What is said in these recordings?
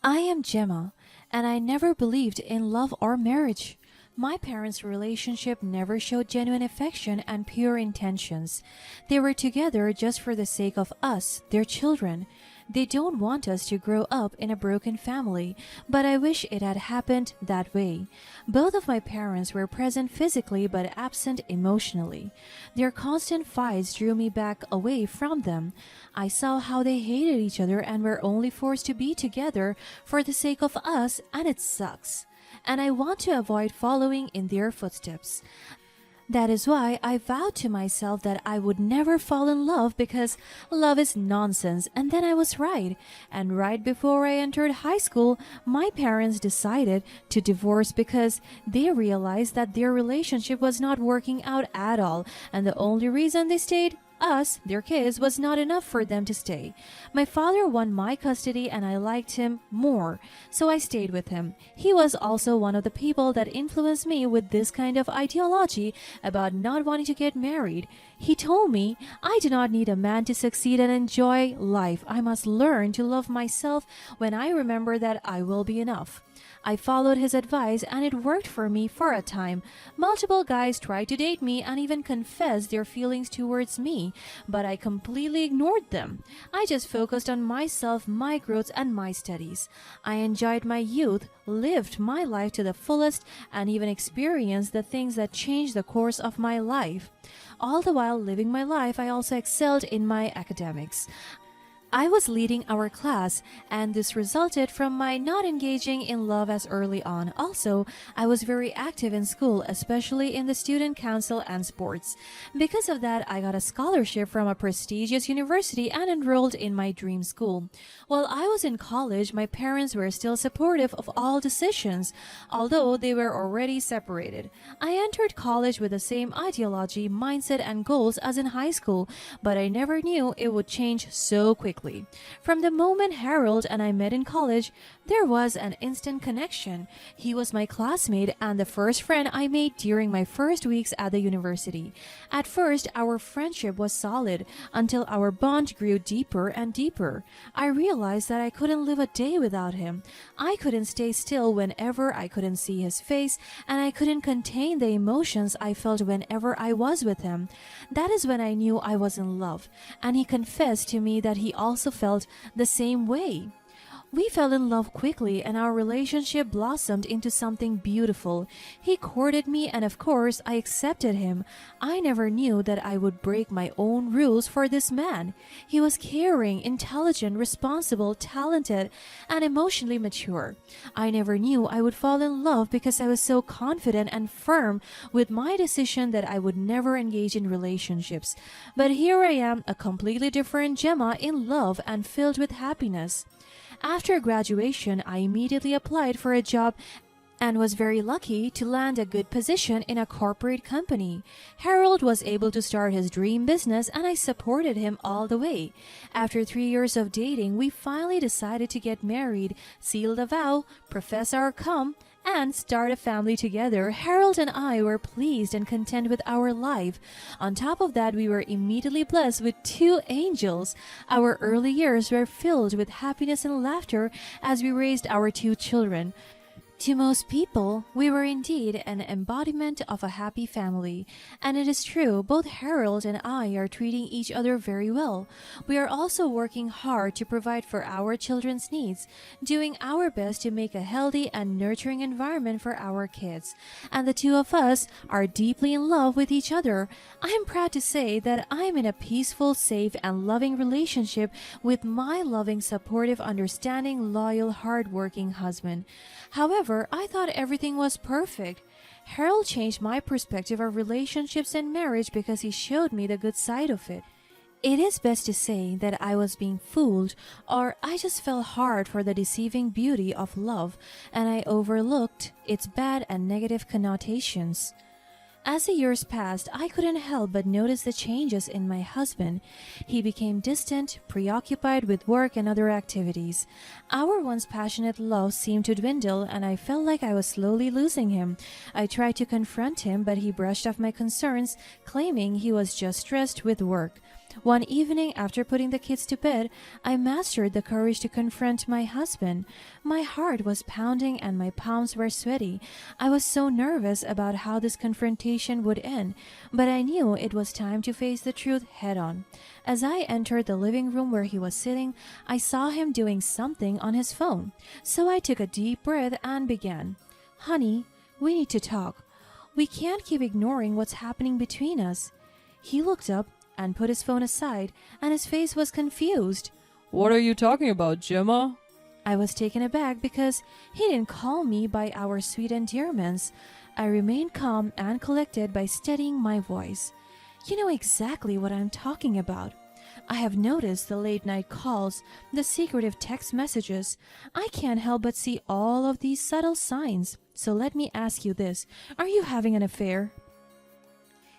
I am Gemma, and I never believed in love or marriage. My parents' relationship never showed genuine affection and pure intentions. They were together just for the sake of us, their children. They don't want us to grow up in a broken family, but I wish it had happened that way. Both of my parents were present physically but absent emotionally. Their constant fights drew me back away from them. I saw how they hated each other and were only forced to be together for the sake of us, and it sucks. And I want to avoid following in their footsteps. That is why I vowed to myself that I would never fall in love because love is nonsense, and then I was right. And right before I entered high school, my parents decided to divorce because they realized that their relationship was not working out at all, and the only reason they stayed us, their kids, was not enough for them to stay. My father won my custody and I liked him more, so I stayed with him. He was also one of the people that influenced me with this kind of ideology about not wanting to get married. He told me I do not need a man to succeed and enjoy life. I must learn to love myself when I remember that I will be enough. I followed his advice and it worked for me for a time. Multiple guys tried to date me and even confessed their feelings towards me, but I completely ignored them. I just focused on myself, my growth, and my studies. I enjoyed my youth, lived my life to the fullest, and even experienced the things that changed the course of my life. All the while living my life, I also excelled in my academics. I was leading our class, and this resulted from my not engaging in love as early on. Also, I was very active in school, especially in the student council and sports. Because of that, I got a scholarship from a prestigious university and enrolled in my dream school. While I was in college, my parents were still supportive of all decisions, although they were already separated. I entered college with the same ideology, mindset, and goals as in high school, but I never knew it would change so quickly. From the moment Harold and I met in college, there was an instant connection. He was my classmate and the first friend I made during my first weeks at the university. At first, our friendship was solid until our bond grew deeper and deeper. I realized that I couldn't live a day without him. I couldn't stay still whenever I couldn't see his face, and I couldn't contain the emotions I felt whenever I was with him. That is when I knew I was in love, and he confessed to me that he also felt the same way. We fell in love quickly and our relationship blossomed into something beautiful. He courted me and of course I accepted him. I never knew that I would break my own rules for this man. He was caring, intelligent, responsible, talented, and emotionally mature. I never knew I would fall in love because I was so confident and firm with my decision that I would never engage in relationships. But here I am, a completely different Gemma, in love and filled with happiness. After graduation, I immediately applied for a job and was very lucky to land a good position in a corporate company. Harold was able to start his dream business and I supported him all the way. After 3 years of dating, we finally decided to get married, seal the vow, profess our cum, and start a family together. Harold and I were pleased and content with our life. On top of that, we were immediately blessed with 2 angels. Our early years were filled with happiness and laughter as we raised our 2 children. To most people, we were indeed an embodiment of a happy family. And it is true, both Harold and I are treating each other very well. We are also working hard to provide for our children's needs, doing our best to make a healthy and nurturing environment for our kids. And the 2 of us are deeply in love with each other. I am proud to say that I am in a peaceful, safe, and loving relationship with my loving, supportive, understanding, loyal, hardworking husband. However, I thought everything was perfect. Harold changed my perspective of relationships and marriage because he showed me the good side of it. It is best to say that I was being fooled, or I just fell hard for the deceiving beauty of love, and I overlooked its bad and negative connotations. As the years passed, I couldn't help but notice the changes in my husband. He became distant, preoccupied with work and other activities. Our once passionate love seemed to dwindle, and I felt like I was slowly losing him. I tried to confront him, but he brushed off my concerns, claiming he was just stressed with work. One evening, after putting the kids to bed, I mastered the courage to confront my husband. My heart was pounding and my palms were sweaty. I was so nervous about how this confrontation would end, but I knew it was time to face the truth head on. As I entered the living room where he was sitting, I saw him doing something on his phone. So I took a deep breath and began. "Honey, we need to talk. We can't keep ignoring what's happening between us." He looked up and put his phone aside, and his face was confused. "What are you talking about, Gemma?" I was taken aback because he didn't call me by our sweet endearments. I remained calm and collected by steadying my voice. "You know exactly what I'm talking about. I have noticed the late-night calls, the secretive text messages. I can't help but see all of these subtle signs. So let me ask you this. Are you having an affair?"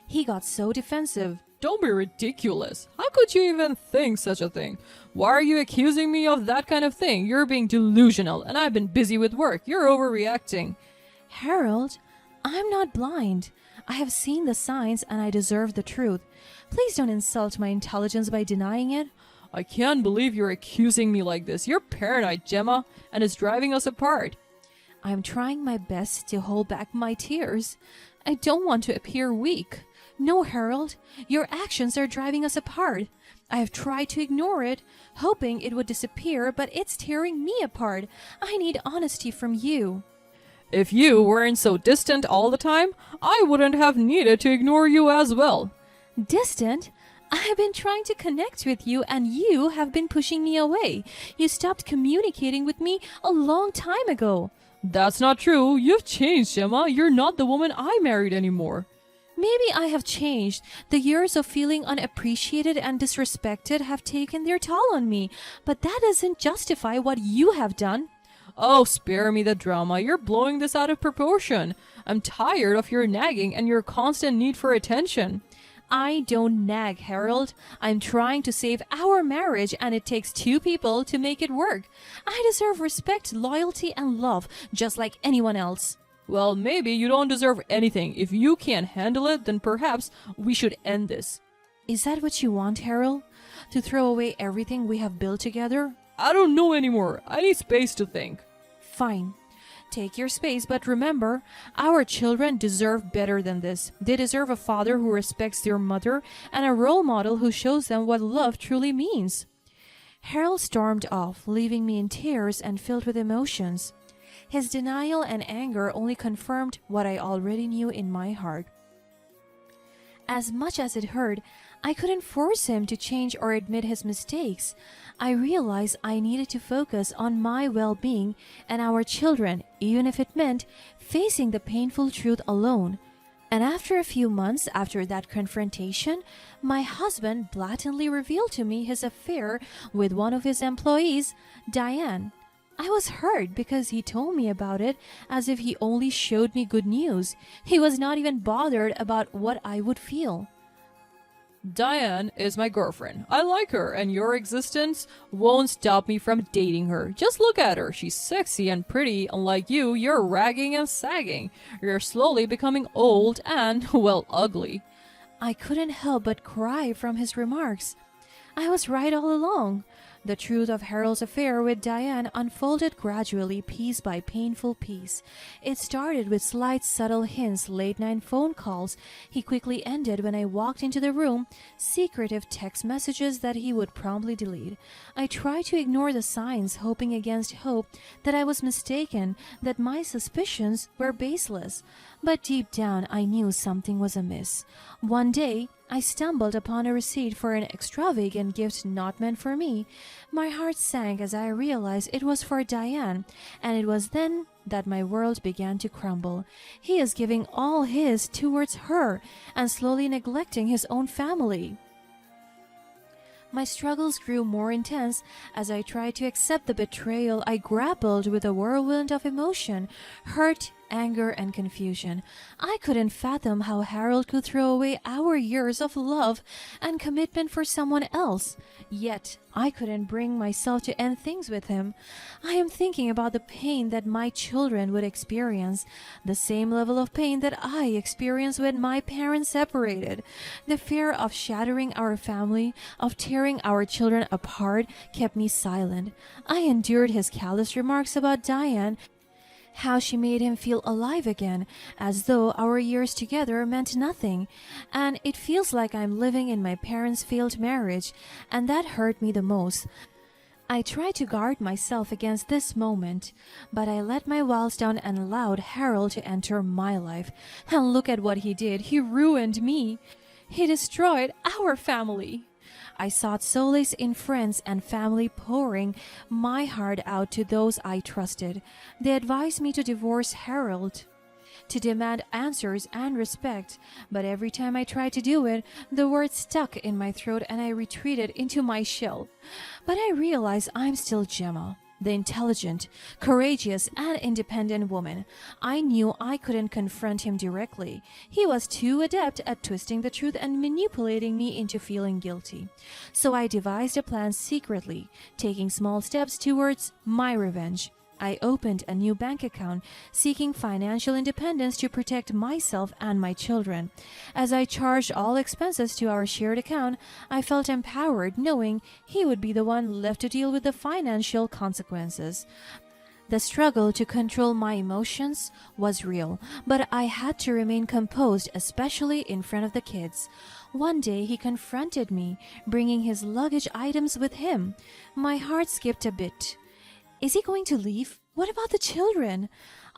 He got so defensive. "Don't be ridiculous. How could you even think such a thing? Why are you accusing me of that kind of thing? You're being delusional, and I've been busy with work. You're overreacting." "Harold, I'm not blind. I have seen the signs and I deserve the truth. Please don't insult my intelligence by denying it." "I can't believe you're accusing me like this. You're paranoid, Gemma, and it's driving us apart." I'm trying my best to hold back my tears. I don't want to appear weak. No, Harold, your actions are driving us apart. I have tried to ignore it, hoping it would disappear, but it's tearing me apart. I need honesty from you. "If you weren't so distant all the time, I wouldn't have needed to ignore you as well." Distant? I have been trying to connect with you and you have been pushing me away. You stopped communicating with me a long time ago. "That's not true. You've changed, Gemma. You're not the woman I married anymore." Maybe I have changed. The years of feeling unappreciated and disrespected have taken their toll on me, but that doesn't justify what you have done. Oh, spare me the drama. You're blowing this out of proportion. I'm tired of your nagging and your constant need for attention. I don't nag, Harold. I'm trying to save our marriage and it takes two people to make it work. I deserve respect, loyalty, and love, just like anyone else. Well, maybe you don't deserve anything. If you can't handle it, then perhaps we should end this. Is that what you want, Harold? To throw away everything we have built together? I don't know anymore. I need space to think. Fine. Take your space, but remember, our children deserve better than this. They deserve a father who respects their mother and a role model who shows them what love truly means. Harold stormed off, leaving me in tears and filled with emotions. His denial and anger only confirmed what I already knew in my heart. As much as it hurt, I couldn't force him to change or admit his mistakes. I realized I needed to focus on my well-being and our children, even if it meant facing the painful truth alone. And after a few months after that confrontation, my husband blatantly revealed to me his affair with one of his employees, Diane. I was hurt because he told me about it as if he only showed me good news. He was not even bothered about what I would feel. Diane is my girlfriend. I like her, and your existence won't stop me from dating her. Just look at her. She's sexy and pretty. Unlike you, you're ragging and sagging. You're slowly becoming old and, well, ugly. I couldn't help but cry from his remarks. I was right all along. The truth of Harold's affair with Diane unfolded gradually, piece by painful piece. It started with slight, subtle hints, late-night phone calls. He quickly ended when I walked into the room, secretive text messages that he would promptly delete. I tried to ignore the signs, hoping against hope that I was mistaken, that my suspicions were baseless. But deep down, I knew something was amiss. One day, I stumbled upon a receipt for an extravagant gift not meant for me. My heart sank as I realized it was for Diane, and it was then that my world began to crumble. He is giving all his towards her and slowly neglecting his own family. My struggles grew more intense as I tried to accept the betrayal. I grappled with a whirlwind of emotion, hurt, anger, and confusion. I couldn't fathom how Harold could throw away our years of love and commitment for someone else. Yet, I couldn't bring myself to end things with him. I am thinking about the pain that my children would experience, the same level of pain that I experienced when my parents separated. The fear of shattering our family, of tearing our children apart, kept me silent. I endured his callous remarks about Diane, how she made him feel alive again, as though our years together meant nothing. And it feels like I'm living in my parents' failed marriage, and that hurt me the most. I tried to guard myself against this moment, but I let my walls down and allowed Harold to enter my life. And look at what he did. He ruined me. He destroyed our family. I sought solace in friends and family, pouring my heart out to those I trusted. They advised me to divorce Harold, to demand answers and respect, but every time I tried to do it, the words stuck in my throat and I retreated into my shell. But I realized I'm still Gemma, the intelligent, courageous, and independent woman. I knew I couldn't confront him directly. He was too adept at twisting the truth and manipulating me into feeling guilty. So I devised a plan secretly, taking small steps towards my revenge. I opened a new bank account, seeking financial independence to protect myself and my children. As I charged all expenses to our shared account, I felt empowered, knowing he would be the one left to deal with the financial consequences. The struggle to control my emotions was real, but I had to remain composed, especially in front of the kids. One day he confronted me, bringing his luggage items with him. My heart skipped a bit. Is he going to leave? What about the children?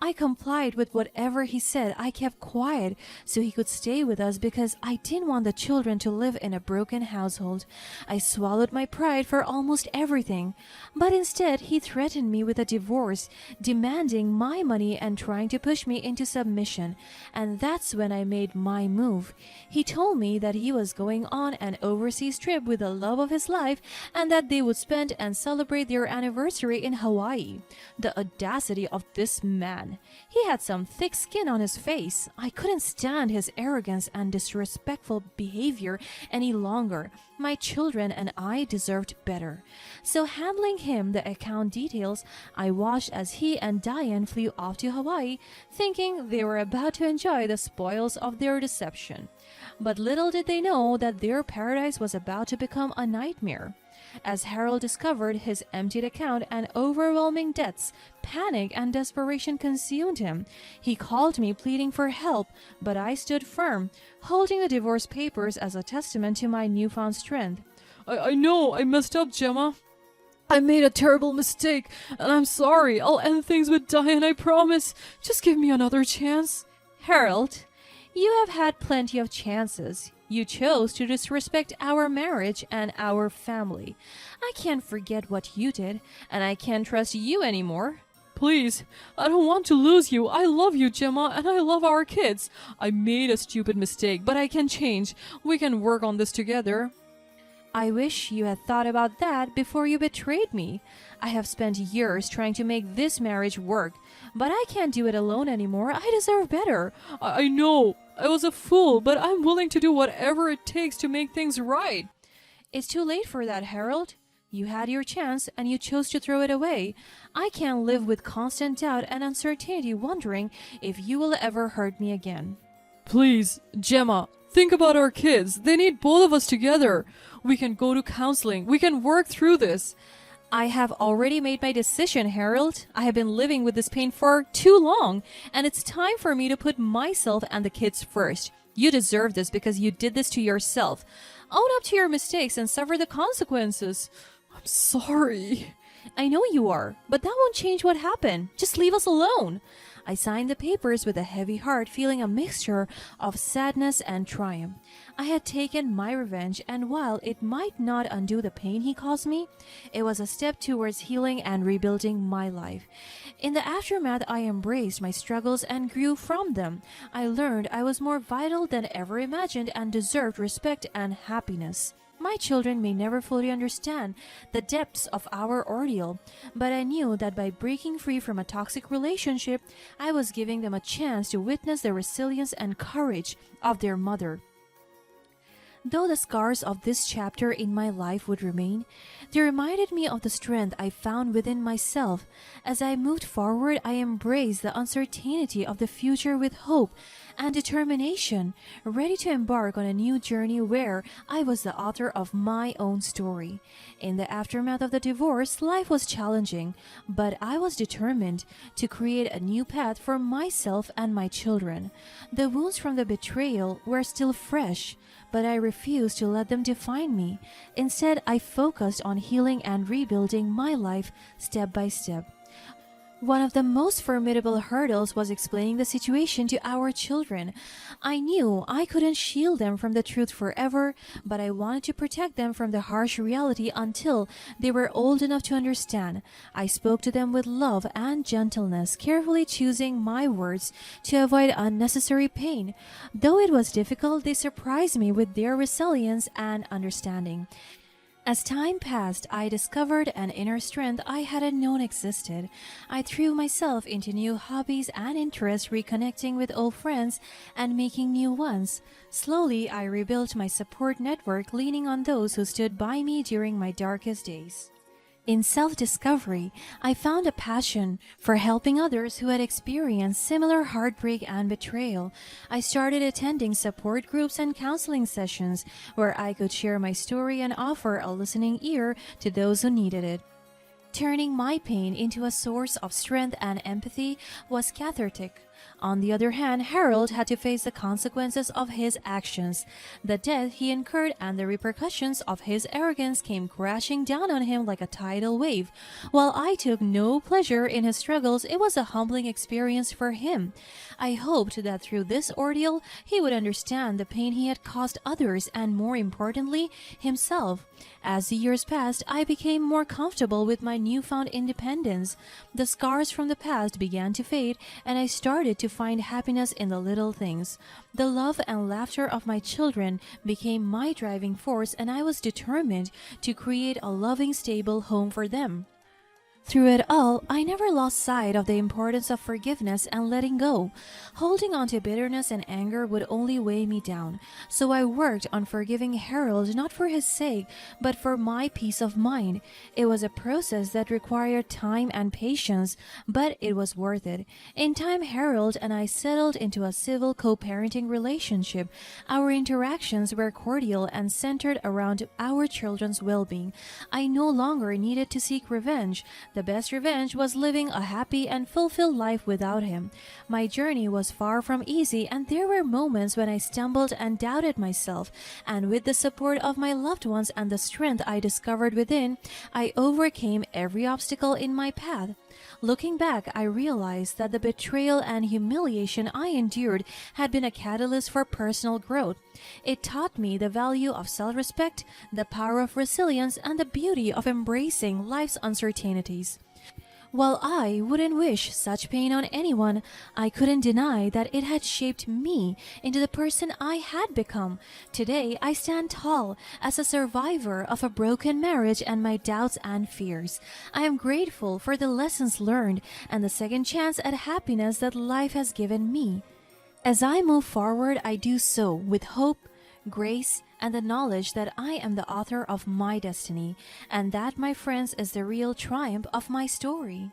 I complied with whatever he said. I kept quiet so he could stay with us because I didn't want the children to live in a broken household. I swallowed my pride for almost everything. But instead, he threatened me with a divorce, demanding my money and trying to push me into submission. And that's when I made my move. He told me that he was going on an overseas trip with the love of his life and that they would spend and celebrate their anniversary in Hawaii. The audacity of this man. He had some thick skin on his face. I couldn't stand his arrogance and disrespectful behavior any longer. My children and I deserved better. So handling him the account details, I watched as he and Diane flew off to Hawaii, thinking they were about to enjoy the spoils of their deception. But little did they know that their paradise was about to become a nightmare. As Harold discovered his emptied account and overwhelming debts, panic and desperation consumed him. He called me pleading for help, but I stood firm, holding the divorce papers as a testament to my newfound strength. I know I messed up, Gemma. I made a terrible mistake, and I'm sorry. I'll end things with Diane, I promise. Just give me another chance. Harold, you have had plenty of chances. You chose to disrespect our marriage and our family. I can't forget what you did, and I can't trust you anymore. Please, I don't want to lose you. I love you, Gemma, and I love our kids. I made a stupid mistake, but I can change. We can work on this together. I wish you had thought about that before you betrayed me. I have spent years trying to make this marriage work, but I can't do it alone anymore. I deserve better. I know. I was a fool, but I'm willing to do whatever it takes to make things right. It's too late for that, Harold. You had your chance and you chose to throw it away. I can't live with constant doubt and uncertainty, wondering if you will ever hurt me again. Please, Gemma, think about our kids. They need both of us together. We can go to counseling. We can work through this. I have already made my decision, Harold. I have been living with this pain for too long, and it's time for me to put myself and the kids first. You deserve this because you did this to yourself. Own up to your mistakes and suffer the consequences. I'm sorry. I know you are, but that won't change what happened. Just leave us alone. I signed the papers with a heavy heart, feeling a mixture of sadness and triumph. I had taken my revenge, and while it might not undo the pain he caused me, it was a step towards healing and rebuilding my life. In the aftermath, I embraced my struggles and grew from them. I learned I was more vital than ever imagined and deserved respect and happiness. My children may never fully understand the depths of our ordeal, but I knew that by breaking free from a toxic relationship, I was giving them a chance to witness the resilience and courage of their mother. Though the scars of this chapter in my life would remain, they reminded me of the strength I found within myself. As I moved forward, I embraced the uncertainty of the future with hope and determination, ready to embark on a new journey where I was the author of my own story. In the aftermath of the divorce, life was challenging, but I was determined to create a new path for myself and my children. The wounds from the betrayal were still fresh, but I refused to let them define me. Instead, I focused on healing and rebuilding my life step by step. One of the most formidable hurdles was explaining the situation to our children. I knew I couldn't shield them from the truth forever, but I wanted to protect them from the harsh reality until they were old enough to understand. I spoke to them with love and gentleness, carefully choosing my words to avoid unnecessary pain. Though it was difficult, they surprised me with their resilience and understanding. As time passed, I discovered an inner strength I hadn't known existed. I threw myself into new hobbies and interests, reconnecting with old friends and making new ones. Slowly, I rebuilt my support network, leaning on those who stood by me during my darkest days. In self-discovery, I found a passion for helping others who had experienced similar heartbreak and betrayal. I started attending support groups and counseling sessions where I could share my story and offer a listening ear to those who needed it. Turning my pain into a source of strength and empathy was cathartic. On the other hand, Harold had to face the consequences of his actions. The debt he incurred and the repercussions of his arrogance came crashing down on him like a tidal wave. While I took no pleasure in his struggles, it was a humbling experience for him. I hoped that through this ordeal, he would understand the pain he had caused others and, more importantly, himself. As the years passed, I became more comfortable with my newfound independence. The scars from the past began to fade, and I started to find happiness in the little things. The love and laughter of my children became my driving force, and I was determined to create a loving, stable home for them. Through it all, I never lost sight of the importance of forgiveness and letting go. Holding on to bitterness and anger would only weigh me down, so I worked on forgiving Harold not for his sake, but for my peace of mind. It was a process that required time and patience, but it was worth it. In time, Harold and I settled into a civil co-parenting relationship. Our interactions were cordial and centered around our children's well-being. I no longer needed to seek revenge. The best revenge was living a happy and fulfilled life without him. My journey was far from easy, and there were moments when I stumbled and doubted myself. And with the support of my loved ones and the strength I discovered within, I overcame every obstacle in my path. Looking back, I realized that the betrayal and humiliation I endured had been a catalyst for personal growth. It taught me the value of self-respect, the power of resilience, and the beauty of embracing life's uncertainties. While I wouldn't wish such pain on anyone, I couldn't deny that it had shaped me into the person I had become. Today, I stand tall as a survivor of a broken marriage and my doubts and fears. I am grateful for the lessons learned and the second chance at happiness that life has given me. As I move forward, I do so with hope, grace, and the knowledge that I am the author of my destiny, and that, my friends, is the real triumph of my story.